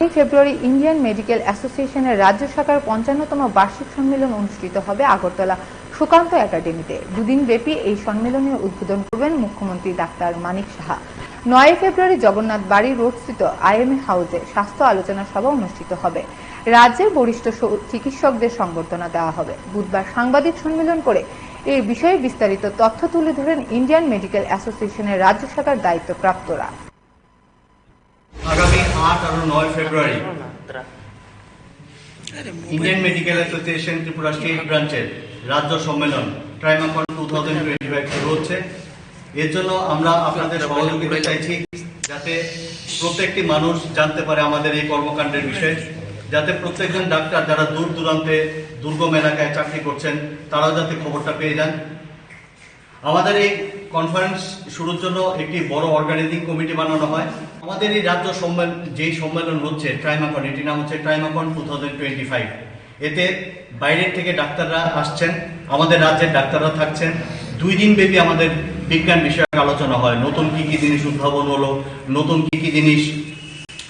ফেব্রুয়ারি Indian medical অ্যাসোসিয়েশনের রাজ্য শাখার ৫৫তম বার্ষিক সম্মেলন অনুষ্ঠিত হবে আগরতলা সুকান্ত একাডেমিতে। দুদিন ব্যাপী এই সম্মেলনের উদ্বোধন করবেন মুখ্যমন্ত্রী ডাক্তার মানিক সাহা। ৯ ফেব্রুয়ারি জগন্নাথ বাড়ি রোডস্থিত IMA হাউসে স্বাস্থ্য আলোচনা সভা অনুষ্ঠিত হবে। রাজ্যের বরিষ্ঠ চিকিৎসকদের সংবর্ধনা দেওয়া হবে। বুধবার সাংবাদিক সম্মেলন করে এই বিষয়ে বিস্তারিত তথ্য তুলে ধরেন ইন্ডিয়ান মেডিকেল অ্যাসোসিয়েশনের রাজ্য শাখার দায়িত্বপ্রাপ্তরা। আগামী ৮ আর ৯ ফেব্রুয়ারি Indian Medical Association Tripura state ব্রাঞ্চের রাজ্য সম্মেলন ট্রাইমাকন 2025 শুরু হচ্ছে। এর জন্য আমরা আপনাদের সহযোগিতা চাইছি, যাতে প্রত্যেকটি মানুষ জানতে পারে আমাদের এই কর্মকাণ্ডের বিষয়ে, যাতে প্রত্যেকজন ডাক্তার যারা দূর দূরান্তে দুর্গম এলাকায় চাকরি করছেন তারাও যাতে খবরটা পেয়ে যান। আমাদের এই কনফারেন্স শুরুর জন্য একটি বড় অর্গানাইজিং কমিটি বানানো হয়। আমাদের এই রাজ্য যেই সম্মেলন হচ্ছে ট্রাইমাকন, এটির নাম হচ্ছে ট্রাইমাকন 2025। এতে বাইরের থেকে ডাক্তাররা আসছেন, আমাদের রাজ্যের ডাক্তাররা থাকছেন। 2 দিন ব্যাপী আমাদের বিজ্ঞান বিষয়ক আলোচনা হয়। নতুন কি কি জিনিস উদ্ভাবন হলো, নতুন কি কি জিনিস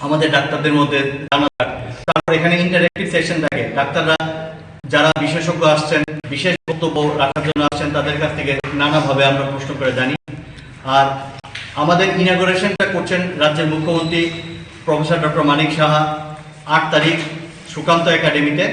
আমাদের ডাক্তারদের মধ্যে জানা থাকে। তারপর এখানে ইন্টারেক্টিভ সেশন থাকে। ডাক্তাররা যারা বিশেষজ্ঞ আসছেন, বিশেষ বক্তব্য রাখার জন্য আসছেন, তাদের কাছ থেকে নানাভাবে আমরা প্রশ্ন করে জানি। আর আমাদের ইনাগুরেশনটা করছেন রাজ্যের মুখ্যমন্ত্রী প্রফেসর ডক্টর মানিক সাহা 8 তারিখ সুকান্ত একাডেমিতে।